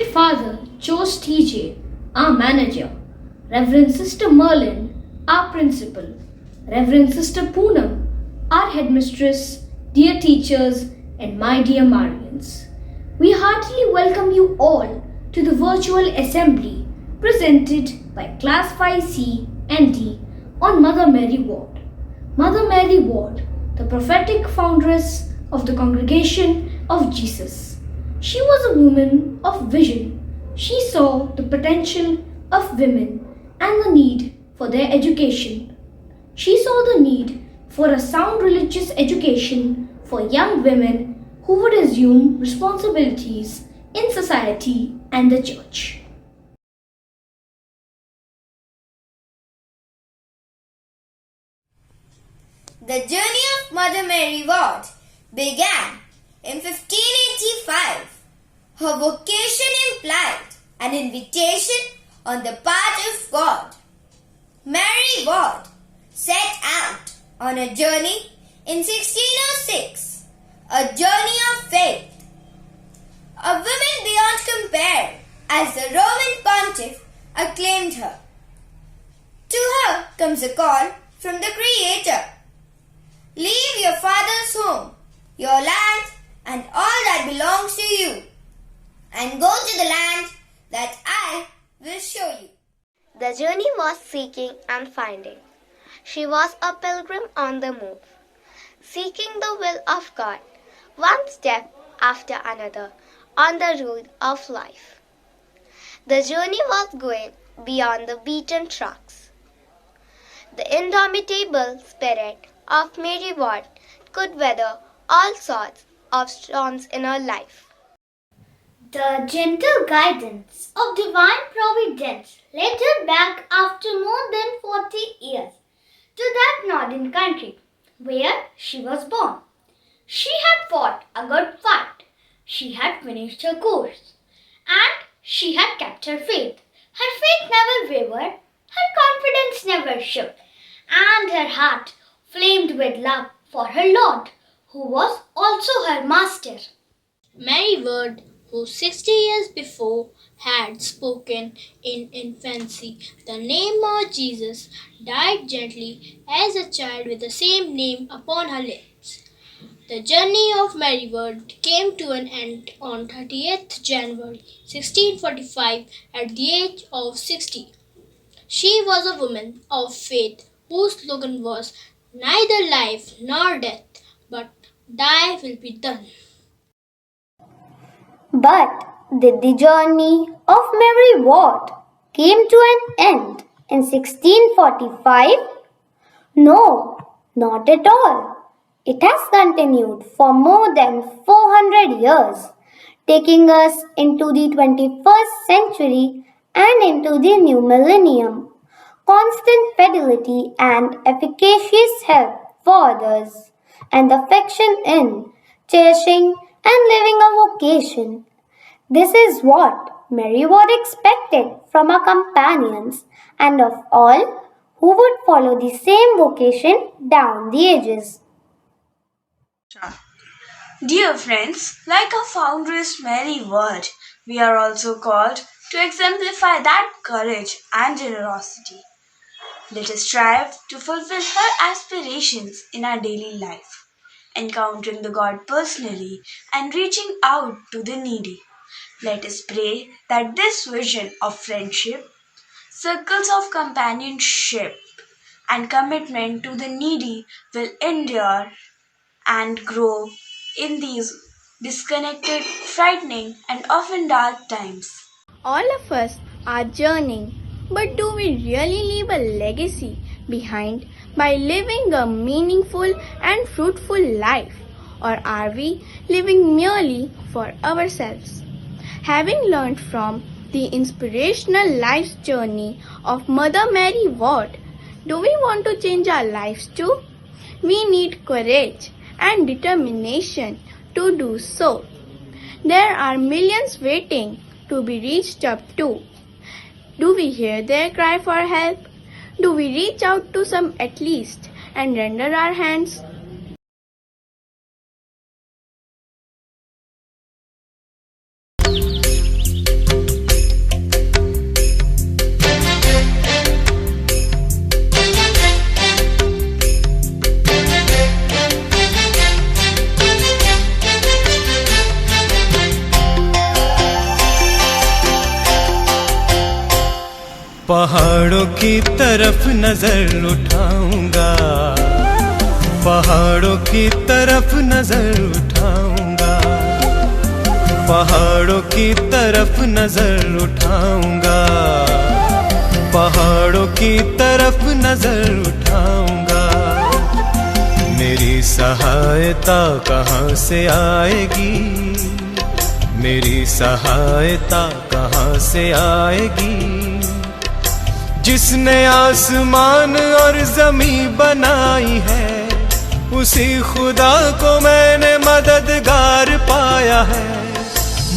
Reverend Father Chose TJ, our manager, Reverend Sister Merlin, our principal, Reverend Sister Poonam, our headmistress, dear teachers, and my dear Marians. We heartily welcome you all to the virtual assembly presented by Class 5C and D on Mother Mary Ward. Mother Mary Ward, the prophetic foundress of the Congregation of Jesus. She was a woman of vision. She saw the potential of women and the need for their education. She saw the need for a sound religious education for young women who would assume responsibilities in society and the church. The journey of Mother Mary Ward began in 1585. Her vocation implied an invitation on the part of God. Mary Ward set out on a journey in 1606, a journey of faith. A woman beyond compare, as the Roman pontiff acclaimed her. To her comes a call from the Creator. Leave your father's home, your land, and all that belongs to you, and go to the land that I will show you. The journey was seeking and finding. She was a pilgrim on the move, seeking the will of God, one step after another on the road of life. The journey was going beyond the beaten tracks. The indomitable spirit of Mary Ward could weather all sorts of storms in her life. The gentle guidance of divine providence led her back after more than 40 years to that northern country where she was born. She had fought a good fight. She had finished her course. And she had kept her faith. Her faith never wavered. Her confidence never shook. And her heart flamed with love for her Lord, who was also her master. Mary Ward, who 60 years before had spoken in infancy the name of Jesus, died gently as a child with the same name upon her lips. The journey of Mary Ward came to an end on 30th January 1645 at the age of 60. She was a woman of faith whose slogan was neither life nor death, but thy will be done. But did the journey of Mary Ward came to an end in 1645? No, not at all. It has continued for more than 400 years, taking us into the 21st century and into the new millennium. Constant fidelity and efficacious help for others, and affection in cherishing and living a vocation. This is what Mary Ward expected from her companions and of all who would follow the same vocation down the ages. Dear friends, like our foundress Mary Ward, we are also called to exemplify that courage and generosity. Let us strive to fulfill her aspirations in our daily life, encountering the God personally and reaching out to the needy. Let us pray that this vision of friendship, circles of companionship, and commitment to the needy will endure and grow in these disconnected, frightening, and often dark times. All of us are journeying, but do we really leave a legacy behind by living a meaningful and fruitful life? Or are we living merely for ourselves? Having learned from the inspirational life's journey of Mother Mary Ward, do we want to change our lives too? We need courage and determination to do so. There are millions waiting to be reached up to. Do we hear their cry for help? Do we reach out to some at least and render our hands? पहाड़ों की तरफ नजर उठाऊंगा, पहाड़ों की तरफ नजर उठाऊंगा, पहाड़ों की तरफ नजर उठाऊंगा, पहाड़ों की तरफ नजर उठाऊंगा। मेरी सहायता कहाँ से आएगी, मेरी सहायता कहाँ से आएगी। जिसने आसमान और ज़मीं बनाई है, उसी खुदा को मैंने मददगार पाया है।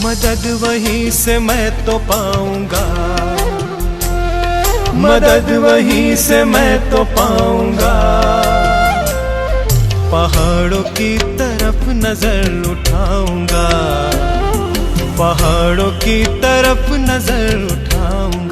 मदद वहीं से मैं तो पाऊंगा, मदद वहीं से मैं तो पाऊंगा। पहाड़ों की तरफ नजर उठाऊंगा, पहाड़ों की तरफ नजर उठाऊंगा।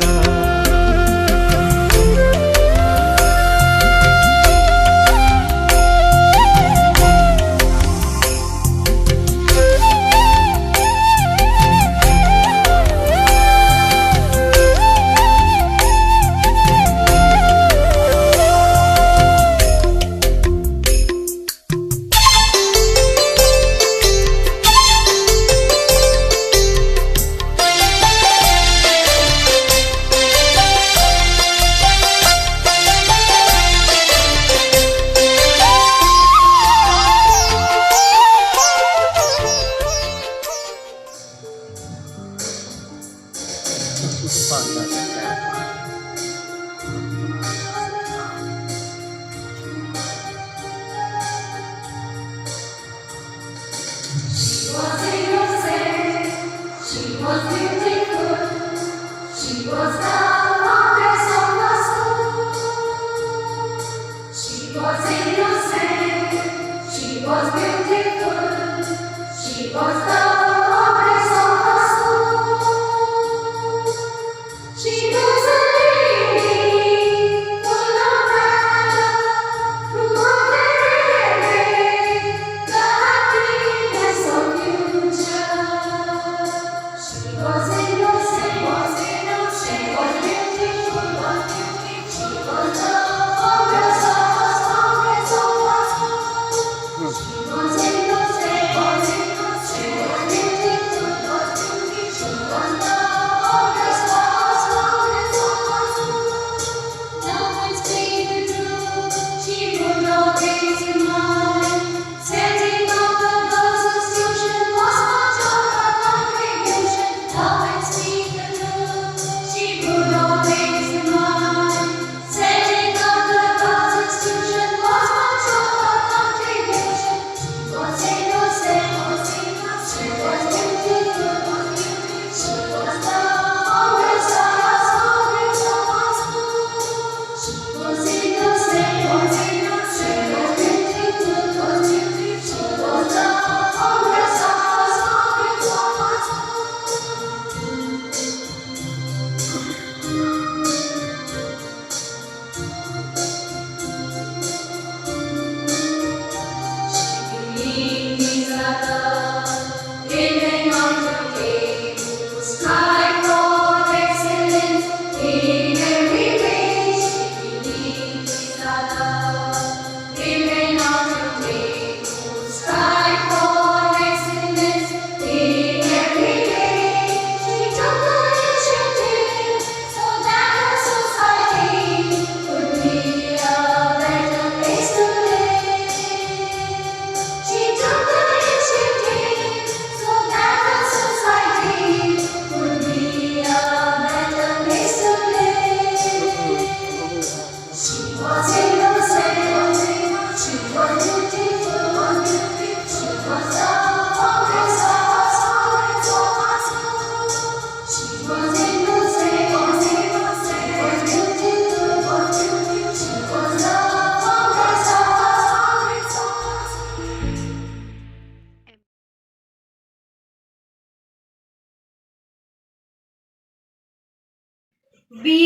Be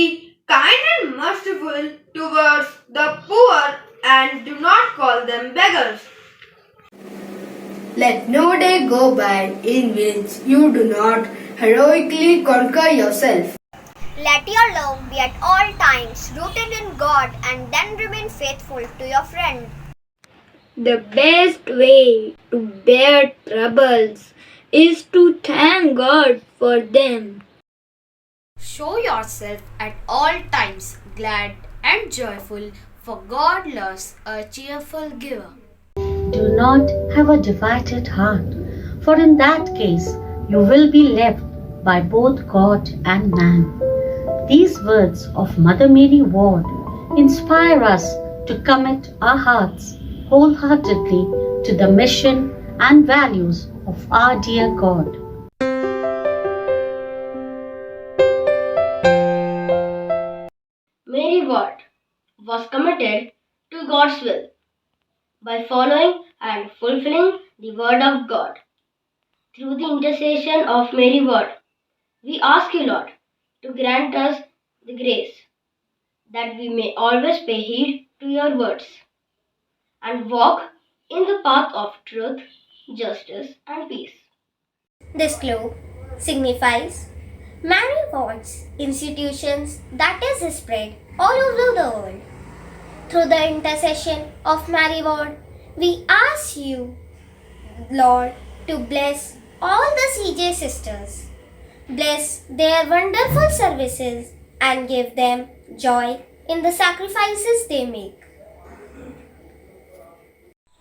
kind and merciful towards the poor and do not call them beggars. Let no day go by in which you do not heroically conquer yourself. Let your love be at all times rooted in God and then remain faithful to your friend. The best way to bear troubles is to thank God for them. Show yourself at all times glad and joyful, for God loves a cheerful giver. Do not have a divided heart, for in that case you will be left by both God and man. These words of Mother Mary Ward inspire us to commit our hearts wholeheartedly to the mission and values of our dear God. Mary Ward was committed to God's will by following and fulfilling the Word of God. Through the intercession of Mary Ward, we ask you, Lord, to grant us the grace that we may always pay heed to your words and walk in the path of truth, justice, and peace. This globe signifies Mary Ward's institutions that is spread all over the world. Through the intercession of Mary Ward, we ask you, Lord, to bless all the CJ sisters. Bless their wonderful services and give them joy in the sacrifices they make.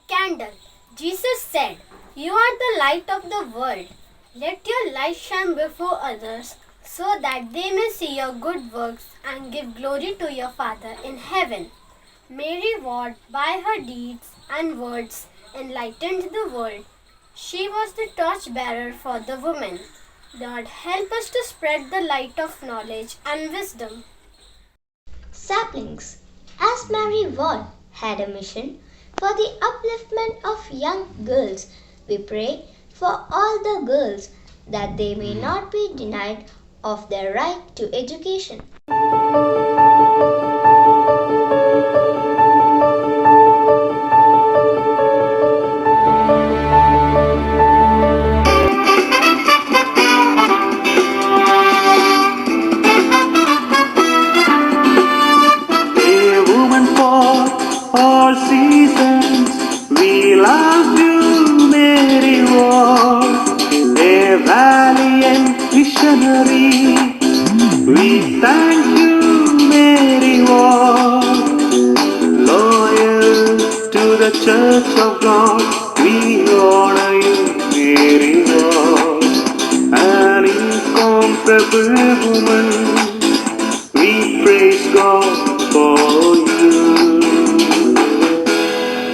Candle. Jesus said, "You are the light of the world. Let your light shine before others so that they may see your good works and give glory to your Father in heaven." Mary Ward, by her deeds and words, enlightened the world. She was the torchbearer for the women. Lord, help us to spread the light of knowledge and wisdom. Saplings. As Mary Ward had a mission for the upliftment of young girls, we pray for all the girls that they may not be denied of their right to education. A woman for all seasons. We love you, Mary Ward, a valiant missionary. We thank you, Mary Ward, loyal to the Church of God. We honor you, Mary Ward, an incomparable woman. We praise God for you.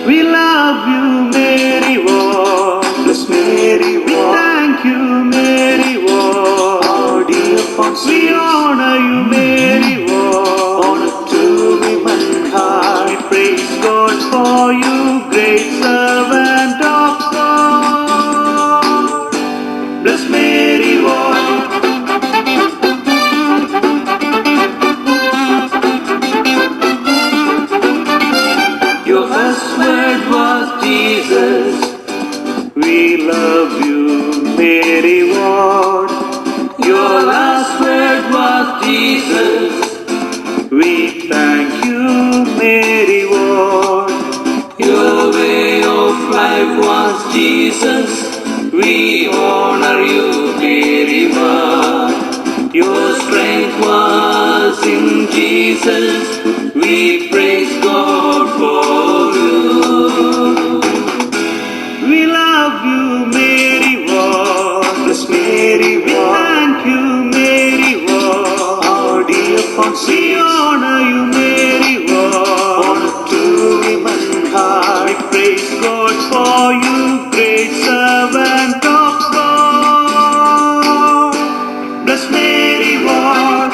We love you, Mary Ward. Bless Mary Ward. We thank you, Mary Ward. Our dear Francis. We honor you, Mary Ward. Honor to womankind. We praise God for you, great servant of God. Bless Mary Ward. Your first word was Jesus. We love you, Mary Ward. Your last word was Jesus. We thank you, Mary Ward. Your way of life was Jesus. We honor you, Mary Ward. Your strength was in Jesus. We praise God for you. We love you, Mary Ward. Bless Mary Ward. We thank you, Mary Ward. Our dear Francis. We honor you, Mary Ward. Honor to womankind. We praise God for you, great servant of God. Bless Mary Ward.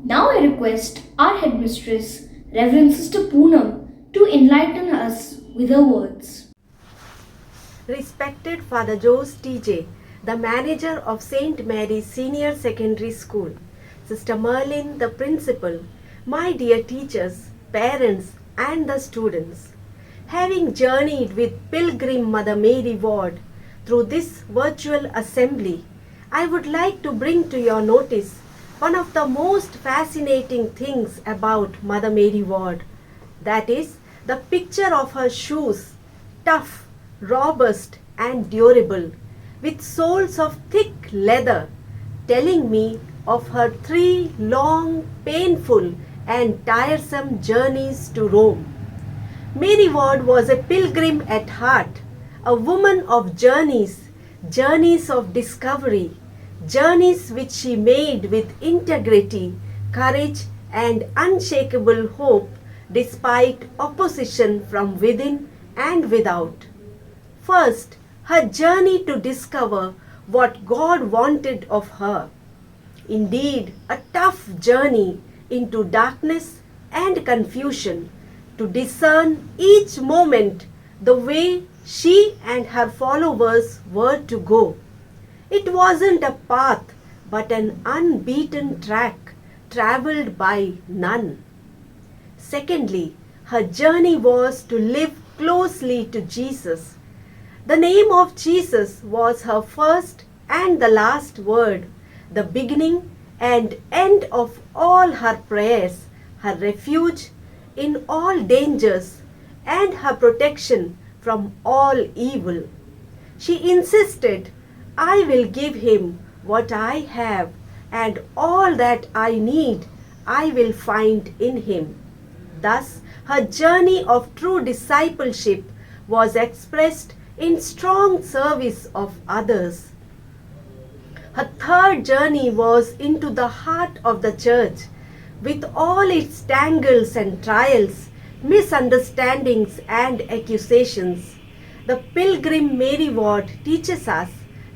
Now I request our headmistress, Reverend Sister Poonam, to enlighten us with her words. Respected Father Jose TJ, the manager of St. Mary Senior Secondary School, Sister Merlin, the principal, my dear teachers, parents, and the students. Having journeyed with Pilgrim Mother Mary Ward through this virtual assembly, I would like to bring to your notice one of the most fascinating things about Mother Mary Ward, that is, the picture of her shoes, tough, robust, and durable, with soles of thick leather, telling me of her 3 long, painful, and tiresome journeys to Rome. Mary Ward was a pilgrim at heart, a woman of journeys, journeys of discovery, journeys which she made with integrity, courage, and unshakable hope despite opposition from within and without. First, her journey to discover what God wanted of her. Indeed, a tough journey into darkness and confusion to discern each moment the way she and her followers were to go. It wasn't a path but an unbeaten track travelled by none. Secondly, her journey was to live closely to Jesus. The name of Jesus was her first and the last word, the beginning and end of all her prayers, her refuge in all dangers, and her protection from all evil. She insisted, I will give him what I have, and all that I need I will find in him. Thus, her journey of true discipleship was expressed in strong service of others. Her third journey was into the heart of the church, with all its tangles and trials, misunderstandings and accusations. The Pilgrim Mary Ward teaches us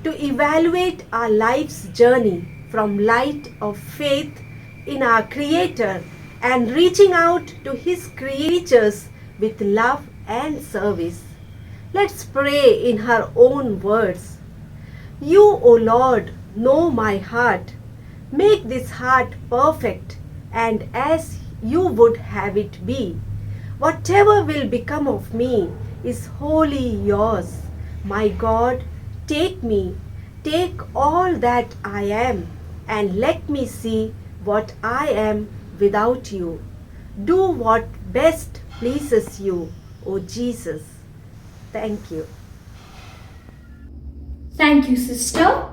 to evaluate our life's journey from light of faith in our Creator and reaching out to His creatures with love and service. Let's pray in her own words. You, O Lord, know my heart. Make this heart perfect and as you would have it be. Whatever will become of me is wholly yours. My God, take me, take all that I am, and let me see what I am without you. Do what best pleases you, O Jesus. Thank you. Thank you, sister.